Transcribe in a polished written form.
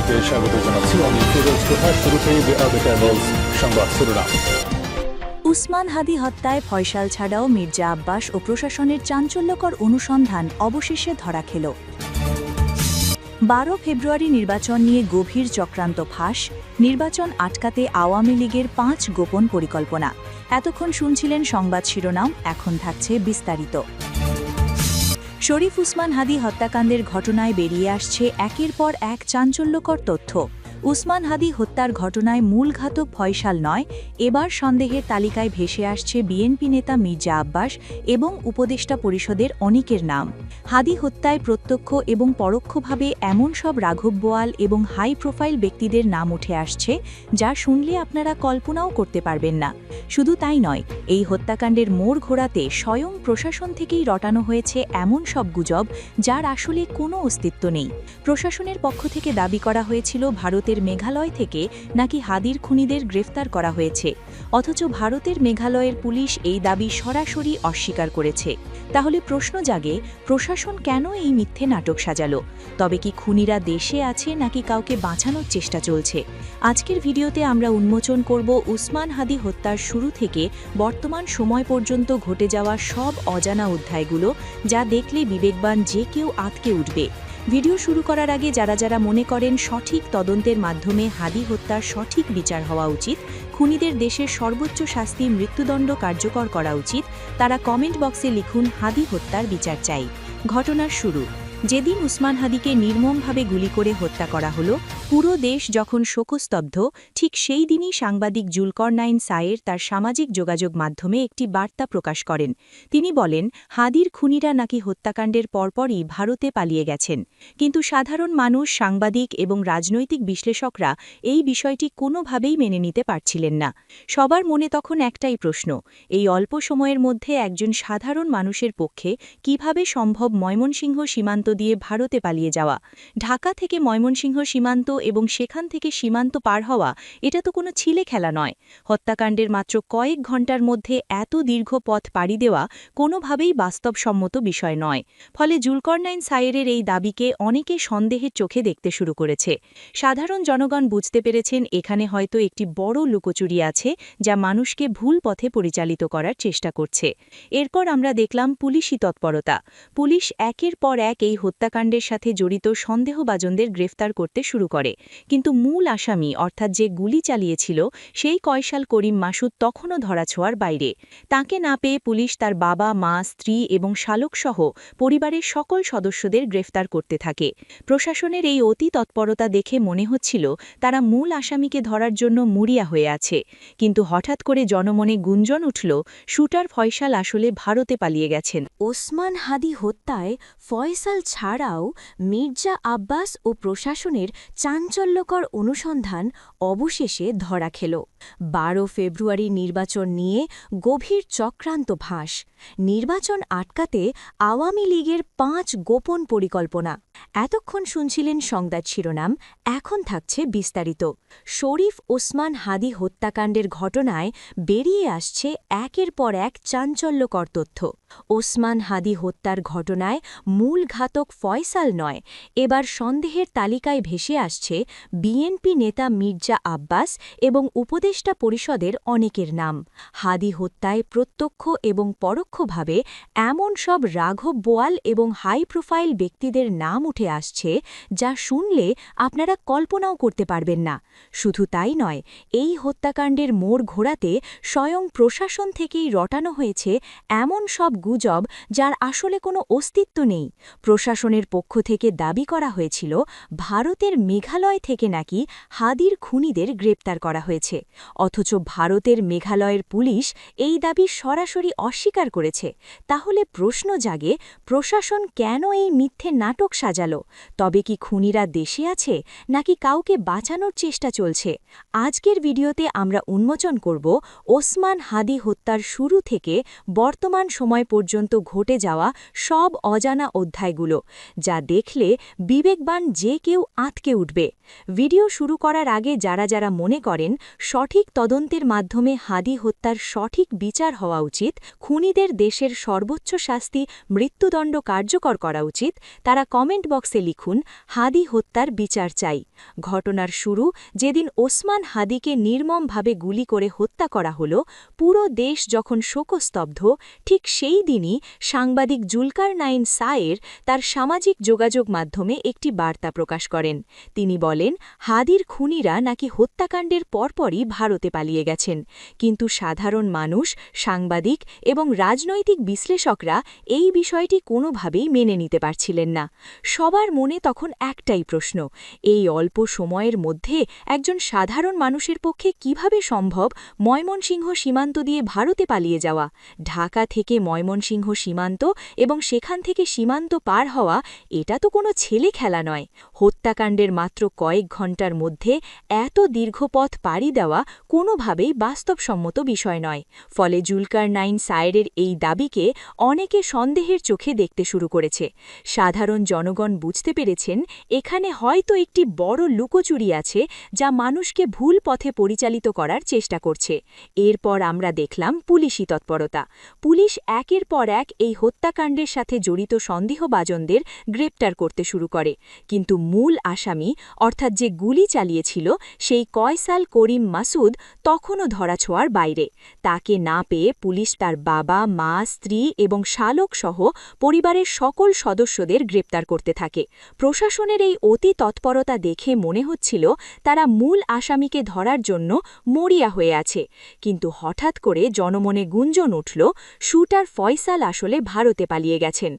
আপনাদেরকে স্বাগত জানাচ্ছি। আমি ফিরোজ তোহা। শুরুতেই সংবাদ শিরোনাম। উসমান হাদি হত্যায় ফয়সাল ছাড়াও মির্জা আব্বাস ও প্রশাসনের চাঞ্চল্যকর অনুসন্ধান অবশেষে ধরা খেল। 12 ফেব্রুয়ারি নির্বাচন নিয়ে গভীর চক্রান্ত ফাঁস, নির্বাচন আটকাতে আওয়ামী লীগের 5 গোপন পরিকল্পনা। এতক্ষণ শুনছিলেন সংবাদ শিরোনাম, এখন থাকছে বিস্তারিত। শরীফ উসমান হাদি হত্যাকাণ্ডের ঘটনায় বেরিয়ে আসছে একের পর এক চাঞ্চল্যকর তথ্য। উসমান হাদি হত্যার ঘটনায় মূল ঘাতক ফয়সাল নয়, এবার সন্দেহের তালিকায় ভেসে আসছে বিএনপি নেতা মির্জা আব্বাস এবং উপদেষ্টা পরিষদের অনেকের নাম। হাদি হত্যায় প্রত্যক্ষ এবং পরোক্ষভাবে এমন সব রাঘব বোয়াল এবং হাই প্রোফাইল ব্যক্তিদের নাম উঠে আসছে যা শুনলে আপনারা কল্পনাও করতে পারবেন না। শুধু তাই নয়, এই হত্যাকাণ্ডের মোড় ঘোরাতে স্বয়ং প্রশাসন থেকেই রটানো হয়েছে এমন সব গুজব যার আসলে কোনো অস্তিত্ব নেই। প্রশাসনের পক্ষ থেকে দাবি করা হয়েছিল ভারতের মেঘালয় থেকে নাকি হাদির খুনিদের গ্রেফতার করা হয়েছে, অথচ ভারতের মেঘালয়ের পুলিশ এই দাবি সরাসরি অস্বীকার করেছে। তাহলে প্রশ্ন জাগে, প্রশাসন কেন এই মিথ্যে নাটক সাজালো? তবে কি খুনিরা দেশে আছে নাকি কাউকে বাঁচানোর চেষ্টা চলছে? আজকের ভিডিওতে আমরা উন্মোচন করব উসমান হাদি হত্যার শুরু থেকে বর্তমান সময় পর্যন্ত ঘটে যাওয়া সব অজানা অধ্যায়গুলো, যা দেখলে বিবেকবান যে কেউ আঁতকে উঠবে। ভিডিও শুরু করার আগে যারা যারা মনে করেন সঠিক তদন্তের মাধ্যমে হাদি হত্যার সঠিক বিচার হওয়া উচিত, খুনিদের দেশের সর্বোচ্চ শাস্তি মৃত্যুদণ্ড কার্যকর করা উচিত, তারা কমেন্ট বক্সে লিখুন হাদি হত্যার বিচার চাই। ঘটনার শুরু। যেদিন উসমান হাদিকে নির্মমভাবে গুলি করে হত্যা করা হলো, পুরো দেশ যখন শোকস্তব্ধ, ঠিক সেই দিনই সাংবাদিক জুলকরনাইন সায়ের তার সামাজিক যোগাযোগ মাধ্যমে একটি বার্তা প্রকাশ করেন। তিনি বলেন, হাদির খুনিরা নাকি হত্যাকাণ্ডের পরপরই ভারতে পালিয়ে গেছেন। কিন্তু সাধারণ মানুষ, সাংবাদিক এবং রাজনৈতিক বিশ্লেষকরা এই বিষয়টি কোনোভাবেই মেনে নিতে পারছিলেন না। সবার মনে তখন একটাই প্রশ্ন, এই অল্প সময়ের মধ্যে একজন সাধারণ মানুষের পক্ষে কিভাবে সম্ভব ময়মনসিংহ সীমান্ত দিয়ে ভারতে পালিয়ে যাওয়া? ঢাকা থেকে ময়মনসিংহ সীমান্ত এবং সেখান থেকে সীমান্ত পার হওয়া, এটা তো কোনো ছিলে খেলা নয়। হত্যাকাণ্ডের মাত্র কয়েক ঘণ্টার মধ্যে এত দীর্ঘ পথ পাড়ি দেওয়া কোনোভাবেই বাস্তবসম্মত বিষয় নয়। ফলে জুলকরনাইন সায়েরের এই দাবিকে অনেকে সন্দেহের চোখে দেখতে শুরু করেছে। সাধারণ জনগণ বুঝতে পেরেছেন এখানে হয়তো একটি বড় লুকোচুরি আছে, যা মানুষকে ভুল পথে পরিচালিত করার চেষ্টা করছে। এরপর আমরা দেখলাম পুলিশি তৎপরতা। পুলিশ একের পর এক এই হত্যাকাণ্ডের সাথে জড়িত সন্দেহভাজনদের গ্রেফতার করতে শুরু করে। কিন্তু মূল আসামি, অর্থাৎ যে গুলি চালিয়েছিল, সেই কয়সাল করিম মাসুদ তখনও ধরাছোঁয়ার বাইরে। তাকে না পেয়ে পুলিশ তার বাবা, মা, স্ত্রী এবং শালকসহ পরিবারের সকল সদস্যদের গ্রেফতার করতে থাকে। প্রশাসনের এই অতি তৎপরতা দেখে মনে হচ্ছিল তারা মূল আসামিকে ধরার জন্য মরিয়া হয়ে আছে। কিন্তু হঠাৎ করে জনমনে গুঞ্জন উঠল, শুটার ফয়সাল আসলে ভারতে পালিয়ে গেছেন। ওসমান হাদি হত্যায় ফয়সাল ছাড়াও মির্জা আব্বাস ও প্রশাসনের চাঞ্চল্যকর অনুসন্ধান অবশেষে ধরা খেল। 12 ফেব্রুয়ারি নির্বাচন নিয়ে গভীর চক্রান্ত ফাঁস, নির্বাচন আটকাতে আওয়ামী লীগের 5 গোপন পরিকল্পনা। এতক্ষণ শুনছিলেন সংবাদ শিরোনাম, এখন থাকছে বিস্তারিত। শরীফ ওসমান হাদি হত্যাকাণ্ডের ঘটনায় বেরিয়ে আসছে একের পর এক চাঞ্চল্যকর তথ্য। ওসমান হাদি হত্যার ঘটনায় মূল ঘাতক ফয়সাল নয়, এবার সন্দেহের তালিকায় ভেসে আসছে বিএনপি নেতা মির্জা আব্বাস এবং উপদেষ্টা পরিষদের অনেকের নাম। হাদি হত্যায় প্রত্যক্ষ এবং পরোক্ষভাবে এমন সব রাঘব বোয়াল এবং হাই প্রোফাইল ব্যক্তিদের নাম উঠে আসছে যা শুনলে আপনারা কল্পনাও করতে পারবেন না। শুধু তাই নয়, এই হত্যাকাণ্ডের মোড় ঘোরাতে স্বয়ং প্রশাসন থেকেই রটানো হয়েছে এমন সব গুজব যার আসলে কোনো অস্তিত্ব নেই। প্রশাসনের পক্ষ থেকে দাবি করা হয়েছিল ভারতের মেঘালয় থেকে নাকি হাদির খুনিদের গ্রেপ্তার করা হয়েছে, অথচ ভারতের মেঘালয়ের পুলিশ এই দাবি সরাসরি অস্বীকার করেছে। তাহলে প্রশ্ন জাগে, প্রশাসন কেন এই মিথ্যে নাটক সাজালো? তবে কি খুনিরা দেশে আছে নাকি কাউকে বাঁচানোর চেষ্টা চলছে? আজকের ভিডিওতে আমরা উন্মোচন করব ওসমান হাদি হত্যার শুরু থেকে বর্তমান সময় পর্যন্ত ঘটে যাওয়া সব অজানা অধ্যায়গুলো, যা দেখলে বিবেকবান যে কেউ আঁতকে উঠবে। ভিডিও শুরু করার আগে যারা যারা মনে করেন সঠিক সঠিক তদন্তের মাধ্যমে হাদি হত্যার সঠিক বিচার হওয়া উচিত, খুনিদের দেশের সর্বোচ্চ শাস্তি মৃত্যুদণ্ড কার্যকর করা উচিত। তারা কমেন্ট বক্সে লিখুন, হাদি হত্যার বিচার চাই। ঘটনার শুরু যেদিন ওসমান হাদিকে নির্মমভাবে গুলি করে হত্যা করা হলো, পুরো দেশ যখন শোকস্তব্ধ, ঠিক সেই দিনই সাংবাদিক জুলকারনাইন সায়ের তার সামাজিক যোগাযোগ মাধ্যমে একটি বার্তা প্রকাশ করেন। তিনি বলেন, হাদির খুনিরা নাকি হত্যাকাণ্ডের পরপরই ভারতে পালিয়ে গেছেন, কিন্তু সাধারণ মানুষ, সাংবাদিক এবং রাজনৈতিক বিশ্লেষকরা এই বিষয়টি কোনোভাবেই মেনে নিতে পারছিলেন না। সবার মনে তখন একটাই প্রশ্ন, এই অল্প সময়ের মধ্যে একজন সাধারণ মানুষের পক্ষে কিভাবে সম্ভব ময়মনসিংহ সীমান্ত দিয়ে ভারতে পালিয়ে যাওয়া? ঢাকা থেকে ময়মনসিংহ সীমান্ত এবং সেখান থেকে সীমান্ত পার হওয়া, এটা তো কোনো ছেলে খেলা নয়। হত্যাকাণ্ডের মাত্র কয়েক ঘণ্টার মধ্যে এত দীর্ঘ পথ পাড়ি দেওয়া কোনোভাবেই বাস্তবসম্মত বিষয় নয়। ফলে জুলকারনাইন সায়েরের এই দাবিকে অনেকে সন্দেহের চোখে দেখতে শুরু করেছে। সাধারণ জনগণ বুঝতে পেরেছেন, এখানে হয়তো একটি বড় লুকোচুরি আছে যা মানুষকে ভুল পথে পরিচালিত করার চেষ্টা করছে। এরপর আমরা দেখলাম পুলিশি তৎপরতা। পুলিশ একের পর এক এই হত্যাকাণ্ডের সাথে জড়িত সন্দেহভাজনদের গ্রেপ্তার করতে শুরু করে, কিন্তু মূল আসামি অর্থাৎ যে গুলি চালিয়েছিল সেই কয়সাল করিম মাসুদ তখনও ধরাছোঁয়ার বাইরে। তাকে না পেয়ে পুলিশ তার বাবা, মা, স্ত্রী এবং শালক সহ পরিবারের সকল সদস্যদের গ্রেপ্তার করতে থাকে। প্রশাসনের এই অতি তৎপরতা দেখে মনে হচ্ছিল তারা মূল আসামিকে ধরার জন্য মরিয়া হয়ে আছে। কিন্তু হঠাৎ করে জনমনে গুঞ্জন উঠল, শুটার ফয়সাল আসলে ভারতে পালিয়ে গেছেন।